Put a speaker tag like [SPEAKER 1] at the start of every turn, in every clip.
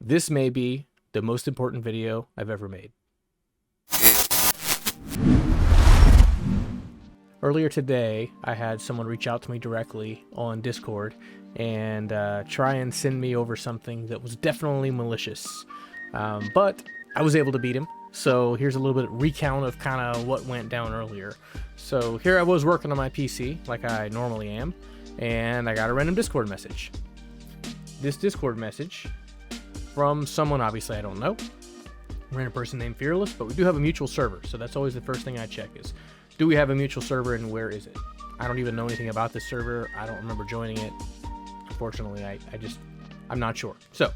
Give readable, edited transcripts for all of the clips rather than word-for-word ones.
[SPEAKER 1] This may be the most important video I've ever made. Earlier today, I had someone reach out to me directly on Discord and try and send me over something that was definitely malicious. But I was able to beat him. So here's a little bit of recount of kind of what went down earlier. So here I was working on my PC like I normally am, and I got a random Discord message. This Discord message from someone obviously I don't know, random person named Fearless, but we do have a mutual server. So that's always the first thing I check is, do we have a mutual server and where is it? I don't even know anything about this server. I don't remember joining it. Unfortunately, I'm not sure. So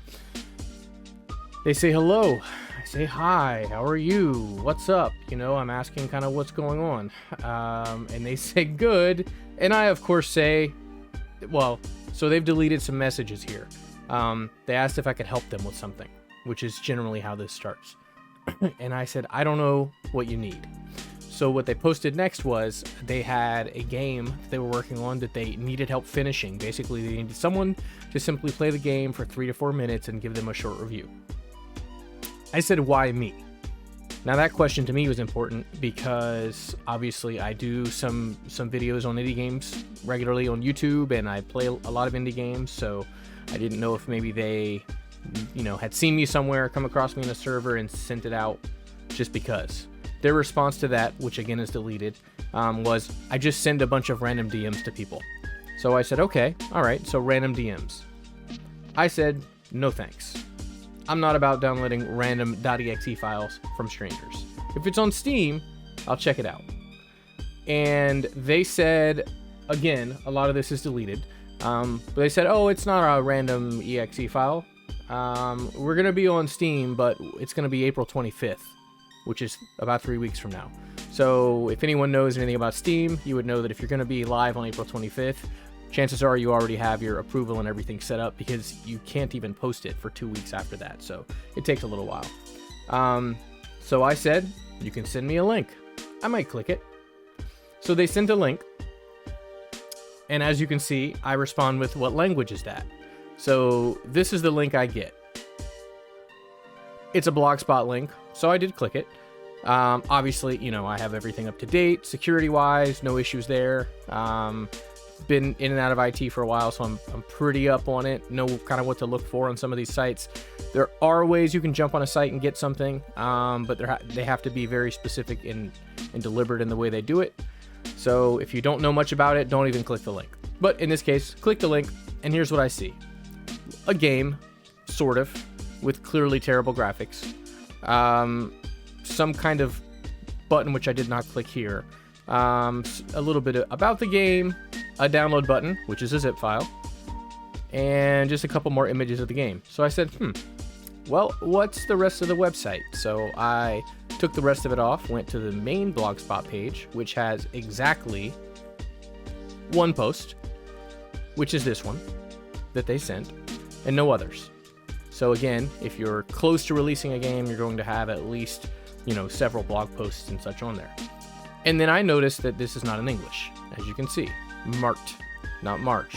[SPEAKER 1] they say hello. I say hi. How are you? What's up? You know, I'm asking kind of what's going on. And they say good. And I, of course, say, well, so they've deleted some messages here. They asked if I could help them with something, which is generally how this starts. And I said, I don't know what you need. So what they posted next was they had a game they were working on that they needed help finishing. Basically, they needed someone to simply play the game for 3 to 4 minutes and give them a short review. I said, why me? Now that question to me was important because obviously I do some videos on indie games regularly on YouTube, and I play a lot of indie games, so I didn't know if maybe they, you know, had seen me somewhere, come across me in a server and sent it out just because. Their response to that, which again is deleted, was I just send a bunch of random DMs to people. So I said, okay, all right, so random DMs. I said, no thanks. I'm not about downloading random .exe files from strangers. If it's on Steam, I'll check it out. And they said, again, a lot of this is deleted, but they said, oh, it's not a random exe file. We're going to be on Steam, but it's going to be April 25th. Which is about 3 weeks from now. So if anyone knows anything about Steam, you would know that if you're going to be live on April 25th, chances are you already have your approval and everything set up, because you can't even post it for 2 weeks after that. So it takes a little while. So I said, you can send me a link. I might click it. So they sent a link. And as you can see, I respond with, what language is that? So this is the link I get. It's a Blogspot link, so I did click it. Obviously, you know, I have everything up to date, security-wise, no issues there. Been in and out of IT for a while, so I'm pretty up on it. Know kind of what to look for on some of these sites. There are ways you can jump on a site and get something, but they have to be very specific and deliberate in the way they do it. So if you don't know much about it, don't even click the link. But in this case, click the link, and here's what I see. A game, sort of, with clearly terrible graphics. Some kind of button, which I did not click here. A little bit about the game, a download button, which is a zip file, and just a couple more images of the game. So I said, well, what's the rest of the website? So I took the rest of it off, went to the main Blogspot page, which has exactly one post, which is this one that they sent, and no others. So again, if you're close to releasing a game, you're going to have at least, you know, several blog posts and such on there. And then I noticed that this is not in English, as you can see. Marked, not March.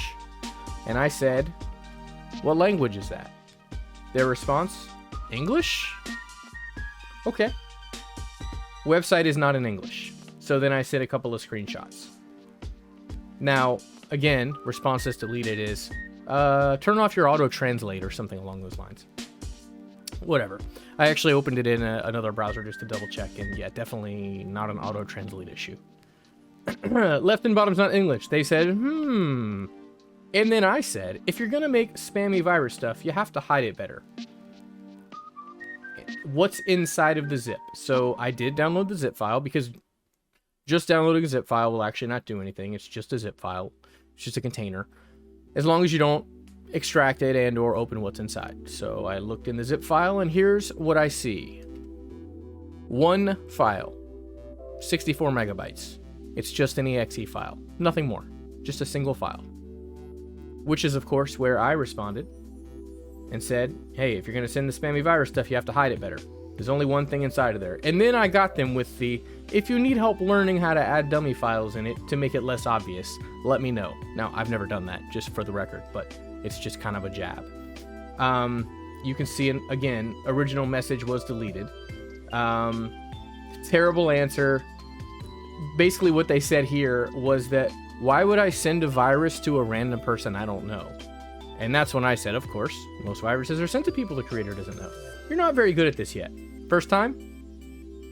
[SPEAKER 1] And I said, what language is that? Their response, English? Okay. Website is not in English. So then I sent a couple of screenshots. Now, again, response that's deleted is, turn off your auto-translate or something along those lines. Whatever. I actually opened it in another browser just to double check, and yeah, definitely not an auto-translate issue. Left and bottom's not English. They said, And then I said, if you're gonna make spammy virus stuff, you have to hide it better. What's inside of the zip? So I did download the zip file, because just downloading a zip file will actually not do anything. It's just a zip file. It's just a container. As long as you don't extract it and or open what's inside. So I looked in the zip file, and here's what I see. One file, 64 megabytes. It's just an exe file, nothing more, just a single file. Which is, of course, where I responded and said, hey, if you're going to send the spammy virus stuff, you have to hide it better. There's only one thing inside of there. And then I got them with the, if you need help learning how to add dummy files in it to make it less obvious, let me know. Now, I've never done that, just for the record, but it's just kind of a jab. you can see, again, original message was deleted. Terrible answer. Basically what they said here was that, why would I send a virus to a random person I don't know? And that's when I said, of course, most viruses are sent to people the creator doesn't know. You're not very good at this yet. First time?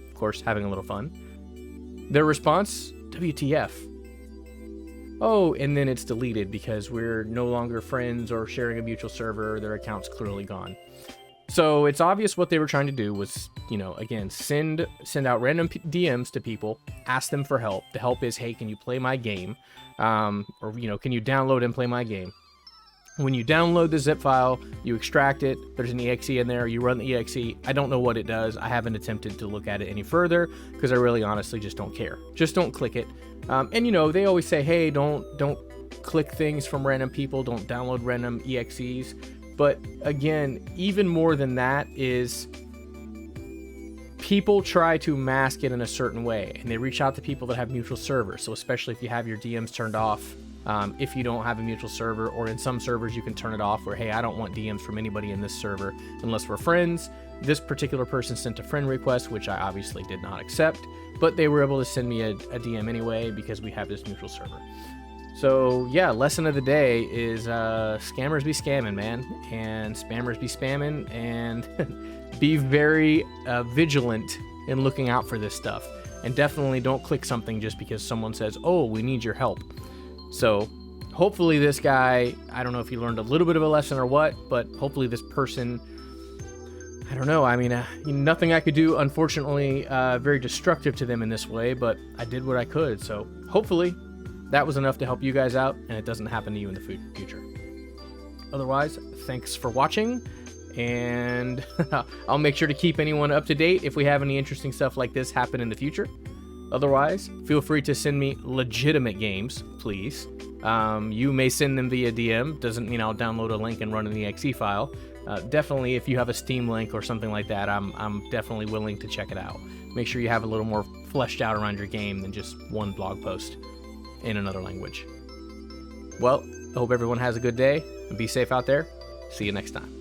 [SPEAKER 1] Of course, having a little fun. Their response, WTF. Oh, and then it's deleted because we're no longer friends or sharing a mutual server. Their account's clearly gone. So it's obvious what they were trying to do was, again, send out random DMs to people, ask them for help. The help is, hey, can you play my game? Or, can you download and play my game? When you download the zip file, you extract it. There's an exe in there. You run the exe. I don't know what it does. I haven't attempted to look at it any further because I really honestly just don't care. Just don't click it. And they always say, hey, don't click things from random people. Don't download random exes. But again, even more than that is people try to mask it in a certain way, and they reach out to people that have mutual servers. So especially if you have your DMs turned off, if you don't have a mutual server, or in some servers you can turn it off where, hey, I don't want DMs from anybody in this server unless we're friends. This particular person sent a friend request, which I obviously did not accept, but they were able to send me a DM anyway because we have this mutual server. So yeah, lesson of the day is scammers be scamming, man, and spammers be spamming, and be very vigilant in looking out for this stuff. And definitely don't click something just because someone says, oh, we need your help. So hopefully this guy, I don't know if he learned a little bit of a lesson or what, but hopefully this person, I don't know. I mean, nothing I could do, unfortunately, very destructive to them in this way, but I did what I could. So hopefully that was enough to help you guys out, and it doesn't happen to you in the future. Otherwise, thanks for watching, and I'll make sure to keep anyone up to date if we have any interesting stuff like this happen in the future. Otherwise, feel free to send me legitimate games, please. You may send them via DM. Doesn't mean I'll download a link and run an exe file. Definitely, if you have a Steam link or something like that, I'm definitely willing to check it out. Make sure you have a little more fleshed out around your game than just one blog post in another language. Well, I hope everyone has a good day, and be safe out there. See you next time.